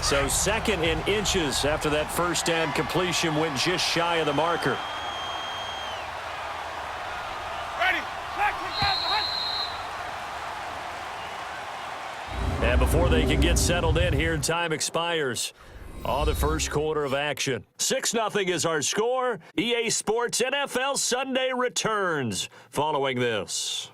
So 2nd and inches after that first down completion went just shy of the marker. And before they can get settled in here, time expires on the first quarter of action. 6-0 is our score. EA Sports NFL Sunday returns following this.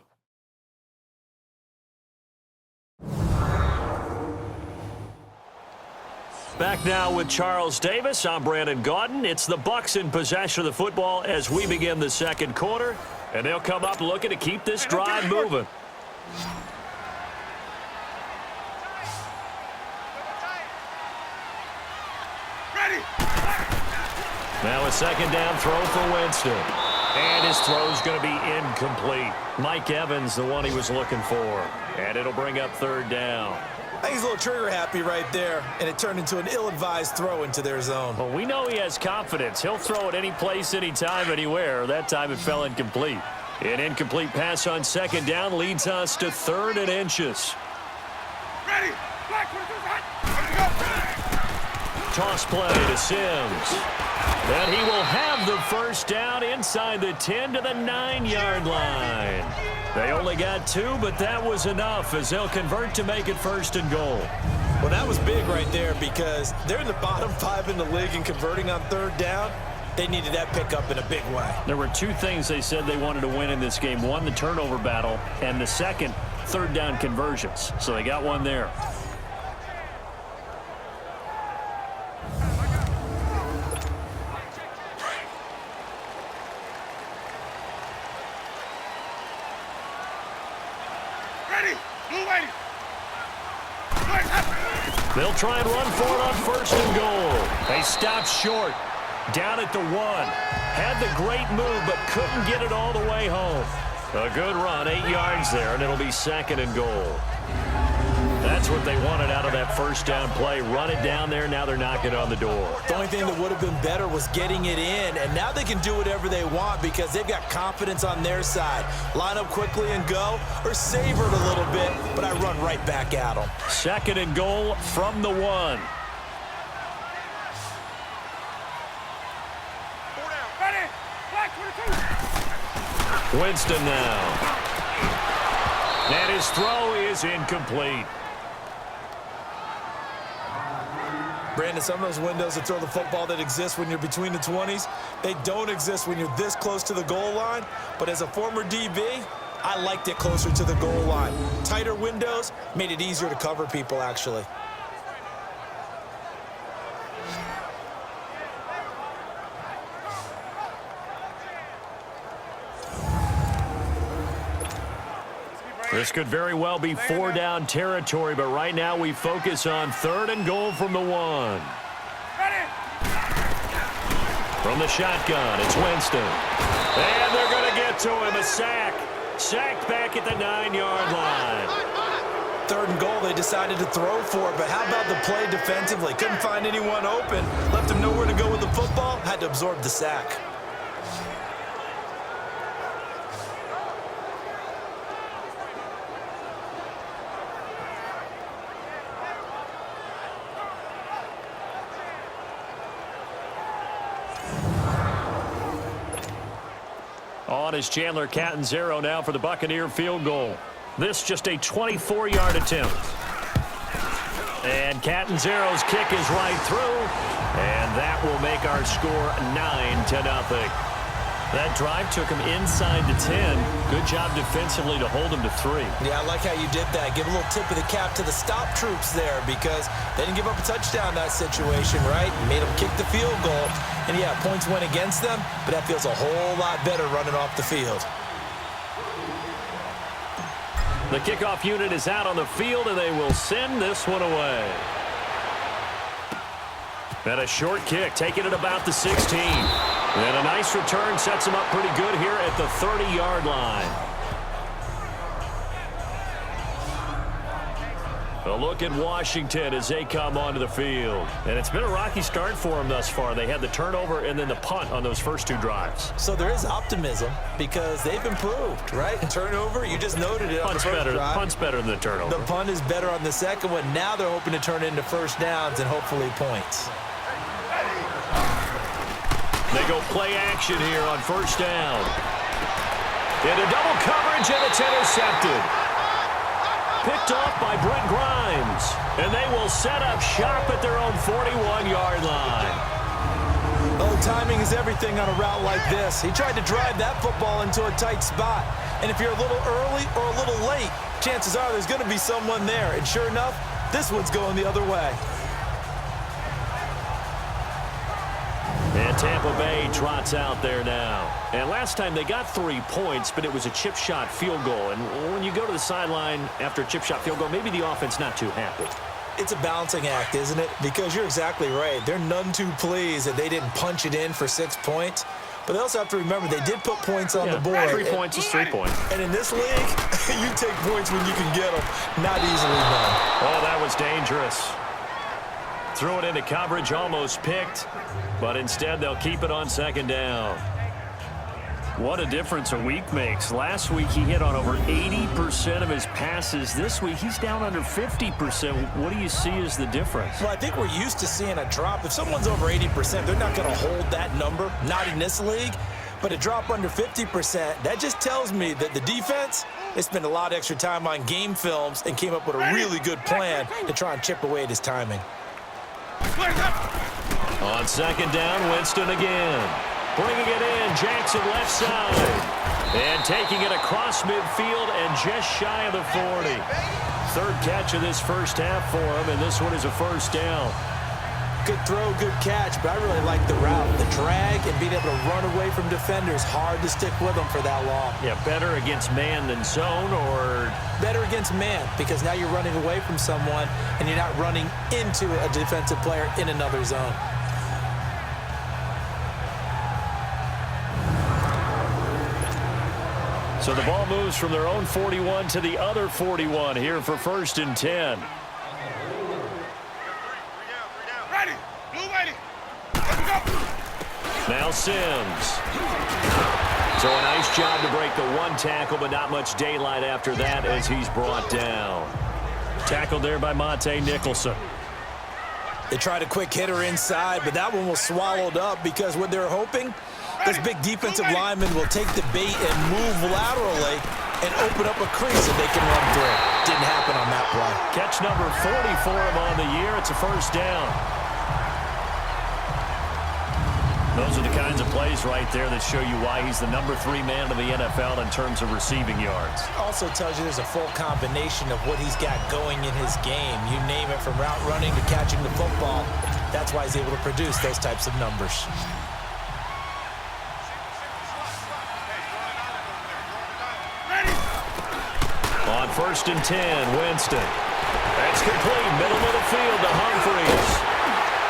Back now with Charles Davis. I'm Brandon Gaudin. It's the Bucs in possession of the football as we begin the second quarter. And they'll come up looking to keep this drive moving. Now a second down throw for Winston. And his throw's going to be incomplete. Mike Evans, the one he was looking for. And it'll bring up 3rd down. I think he's a little trigger happy right there, and it turned into an ill-advised throw into their zone. Well, we know he has confidence. He'll throw it any place, anytime, anywhere. That time it fell incomplete. An incomplete pass on 2nd down leads us to 3rd and inches. Ready. Toss play to Sims. And he will have the first down inside the 10 to the 9-yard line. They only got 2, but that was enough as they'll convert to make it 1st and goal. Well, that was big right there because they're in the bottom 5 in the league and converting on 3rd down. They needed that pickup in a big way. There were 2 things they said they wanted to win in this game. One, the turnover battle, and the second, 3rd down conversions. So they got one there. They'll try and run for it on 1st and goal. They stopped short. Down at the 1. Had the great move, but couldn't get it all the way home. A good run, 8 yards there, and it'll be 2nd and goal. That's what they wanted out of that first down play. Run it down there. Now they're knocking on the door. The only thing that would have been better was getting it in, and now they can do whatever they want because they've got confidence on their side. Line up quickly and go, or savor it a little bit, but I run right back at them. 2nd and goal from the 1. Winston now. And his throw is incomplete. Brandon, some of those windows that throw the football that exist when you're between the 20s, they don't exist when you're this close to the goal line. But as a former DB, I liked it closer to the goal line. Tighter windows made it easier to cover people, actually. This could very well be 4-down territory, but right now we focus on 3rd and goal from the 1. From the shotgun, it's Winston. And they're going to get to him, a sack. Sacked back at the 9-yard line. 3rd and goal, they decided to throw for it, but how about the play defensively? Couldn't find anyone open. Left him nowhere to go with the football. Had to absorb the sack. On is Chandler Catanzaro now for the Buccaneer field goal. This just a 24-yard attempt. And Catanzaro's kick is right through. And that will make our score 9-0. That drive took him inside the 10. Good job defensively to hold him to 3. Yeah, I like how you did that. Give a little tip of the cap to the stop troops there because they didn't give up a touchdown in that situation, right? Made them kick the field goal. And, yeah, points went against them, but that feels a whole lot better running off the field. The kickoff unit is out on the field, and they will send this one away. And a short kick, taking it about the 16. And a nice return sets him up pretty good here at the 30-yard line. A look at Washington as they come onto the field. And it's been a rocky start for them thus far. They had the turnover and then the punt on those first 2 drives. So there is optimism because they've improved, right? Turnover, you just noted it on the first drive. Punt's better than the turnover. The punt is better on the second one. Now they're hoping to turn it into first downs and hopefully points. They go play action here on first down. Into double coverage, and it's intercepted. Picked off by Brent Grimes. And they will set up shop at their own 41-yard line. Oh, timing is everything on a route like this. He tried to drive that football into a tight spot. And if you're a little early or a little late, chances are there's going to be someone there. And sure enough, this one's going the other way. And Tampa Bay trots out there now. And last time they got 3 points, but it was a chip shot field goal. And when you go to the sideline after a chip shot field goal, maybe the offense not too happy. It's a balancing act, isn't it? Because you're exactly right. They're none too pleased that they didn't punch it in for 6 points. But they also have to remember they did put points on the board. 3 points is 3 points. And in this league, you take points when you can get them. Not easily done. Oh, that was dangerous. Threw it into coverage, almost picked. But instead, they'll keep it on second down. What a difference a week makes. Last week, he hit on over 80% of his passes. This week, he's down under 50%. What do you see as the difference? Well, I think we're used to seeing a drop. If someone's over 80%, they're not going to hold that number. Not in this league. But a drop under 50%, that just tells me that the defense, they spent a lot of extra time on game films and came up with a really good plan to try and chip away at his timing. On second down, Winston again. Bringing it in, Jackson left side. And taking it across midfield and just shy of the 40. Third catch of this first half for him, and this one is a first down. Good throw, good catch, but I really like the route. The drag and being able to run away from defenders, hard to stick with them for that long. Yeah, better against man than zone, or? Better against man, because now you're running away from someone and you're not running into a defensive player in another zone. So the ball moves from their own 41 to the other 41 here for first and 10. Ready. Now Sims. So a nice job to break the one tackle, but not much daylight after that as he's brought down. Tackled there by Monte Nicholson. They tried a quick hitter inside, but that one was swallowed up because what they're hoping, this big defensive lineman will take the bait and move laterally and open up a crease that they can run through. Didn't happen on that play. Catch number 40 for him on the year. It's a first down. Those are the kinds of plays right there that show you why he's the number 3 man in the NFL in terms of receiving yards. Also tells you there's a full combination of what he's got going in his game. You name it, from route running to catching the football. That's why he's able to produce those types of numbers. On first and 10, Winston. That's complete, middle of the field to Humphries.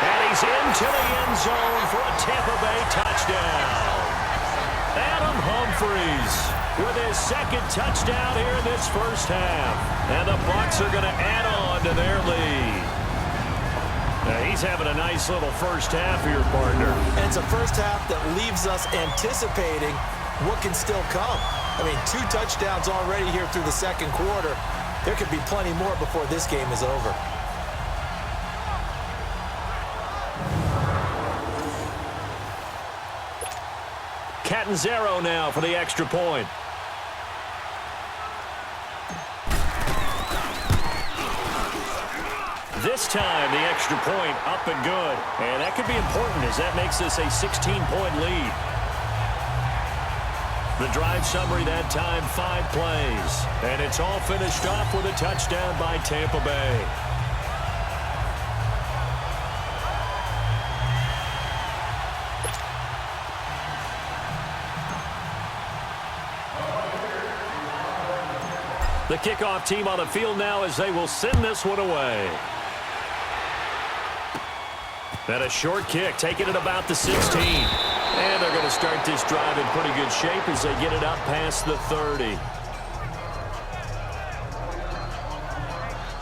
And he's into the end zone for a Tampa Bay touchdown. Adam Humphries with his second touchdown here in this first half. And the Bucs are going to add on to their lead. Now he's having a nice little first half here, partner. And it's a first half that leaves us anticipating what can still come. I mean, 2 touchdowns already here through the second quarter. There could be plenty more before this game is over. Catanzaro now for the extra point. This time, the extra point up and good. And that could be important as that makes this a 16-point lead. The drive summary that time, 5 plays. And it's all finished off with a touchdown by Tampa Bay. The kickoff team on the field now as they will send this one away. And a short kick, taking it about the 16. And they're going to start this drive in pretty good shape as they get it up past the 30.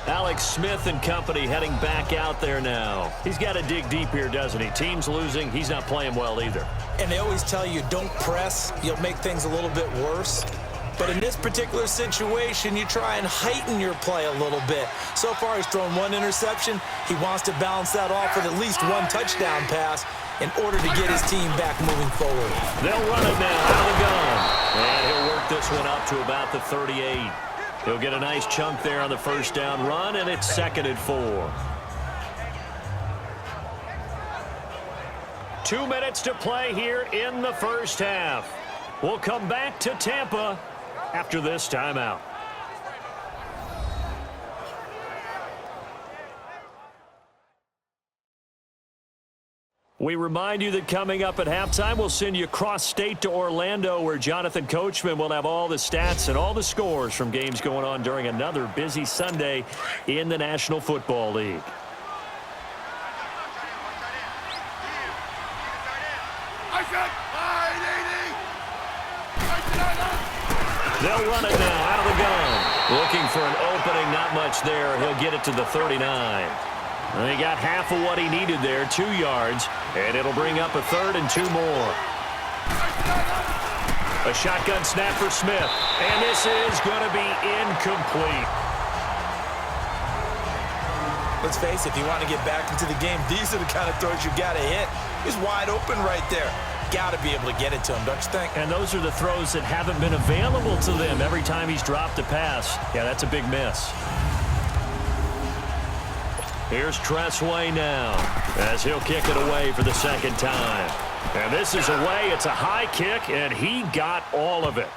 Alex Smith and company heading back out there now. He's got to dig deep here, doesn't he? Team's losing. He's not playing well either. And they always tell you, don't press. You'll make things a little bit worse. But in this particular situation, you try and heighten your play a little bit. So far, he's thrown one interception. He wants to balance that off with at least one touchdown pass in order to get his team back moving forward. They'll run it now out of the gun. And he'll work this one up to about the 38. He'll get a nice chunk there on the first down run, and it's 2nd and 4. 2 minutes to play here in the first half. We'll come back to Tampa after this timeout. We remind you that coming up at halftime, we'll send you across state to Orlando, where Jonathan Coachman will have all the stats and all the scores from games going on during another busy Sunday in the National Football League. They'll run it now out of the gun. Looking for an opening, not much there. He'll get it to the 39. And he got half of what he needed there, 2 yards, and it'll bring up a 3rd and 2 more. A shotgun snap for Smith, and this is going to be incomplete. Let's face it, if you want to get back into the game, these are the kind of throws you got to hit. He's wide open right there. Got to be able to get it to him, don't you think? And those are the throws that haven't been available to them every time he's dropped a pass. Yeah, that's a big miss. Here's Tressway now as he'll kick it away for the 2nd time. And this is away. It's a high kick, and he got all of it.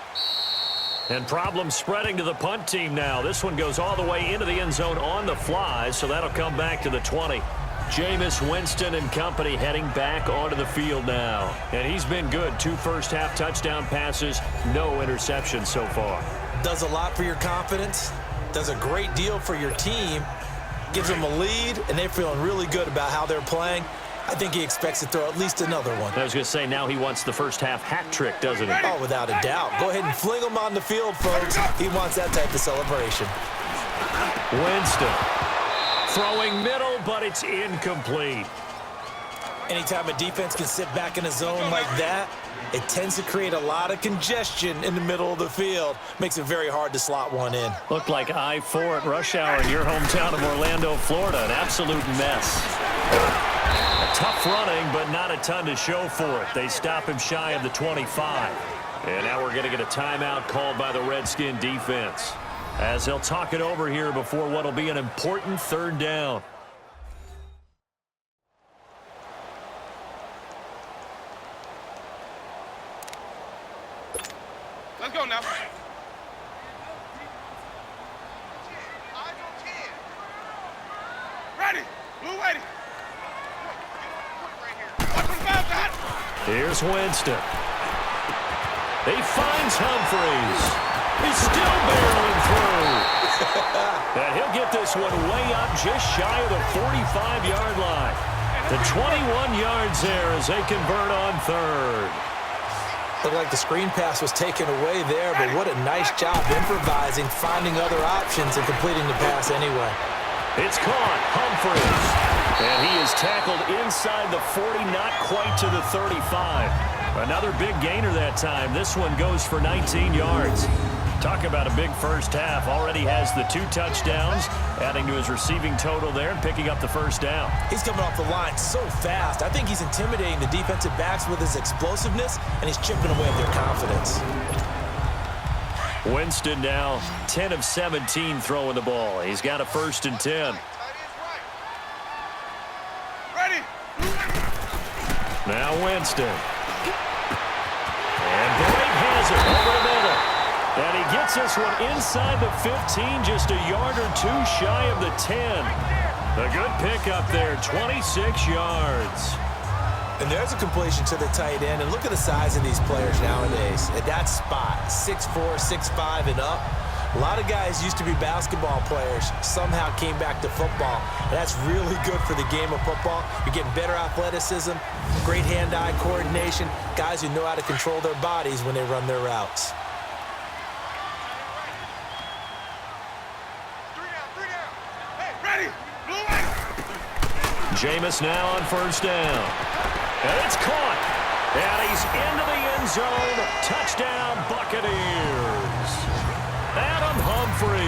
And problems spreading to the punt team now. This one goes all the way into the end zone on the fly, so that'll come back to the 20. Jameis Winston and company heading back onto the field now. And he's been good. 2 first-half touchdown passes, no interceptions so far. Does a lot for your confidence. Does a great deal for your team. Gives them a lead, and they're feeling really good about how they're playing. I think he expects to throw at least another one. I was going to say, now he wants the first-half hat trick, doesn't he? Oh, without a doubt. Go ahead and fling him on the field, folks. He wants that type of celebration. Winston throwing middle, but it's incomplete. Anytime a defense can sit back in a zone like that, it tends to create a lot of congestion in the middle of the field. Makes it very hard to slot one in. Looked like I-4 at rush hour in your hometown of Orlando, Florida. An absolute mess. Tough running, but not a ton to show for it. They stop him shy of the 25. And now we're going to get a timeout called by the Redskin defense, as they'll talk it over here before what will be an important 3rd down. Let's go now. Ready. Blue waiting. Here's Winston. He finds Humphreys. He's still barreling through. And he'll get this one way up just shy of the 45-yard line. The 21 yards there as they convert on 3rd. Looked like the screen pass was taken away there, but what a nice job improvising, finding other options, and completing the pass anyway. It's caught. Humphreys. And he is tackled inside the 40, not quite to the 35. Another big gainer that time. This one goes for 19 yards. Talk about a big first half. Already has the 2 touchdowns, adding to his receiving total there and picking up the first down. He's coming off the line so fast. I think he's intimidating the defensive backs with his explosiveness, and he's chipping away at their confidence. Winston now 10 of 17 throwing the ball. He's got a 1st and 10. Ready. Now Winston. And Blake has it over the middle. And he gets this one inside the 15, just a yard or 2 shy of the 10. A good pickup there, 26 yards. And there's a completion to the tight end. And look at the size of these players nowadays. At that spot, 6'4", 6'5", and up. A lot of guys used to be basketball players, somehow came back to football. And that's really good for the game of football. You're getting better athleticism, great hand-eye coordination, guys who know how to control their bodies when they run their routes. Jameis now on first down. And it's caught. And he's into the end zone. Touchdown, Buccaneers. Adam Humphrey.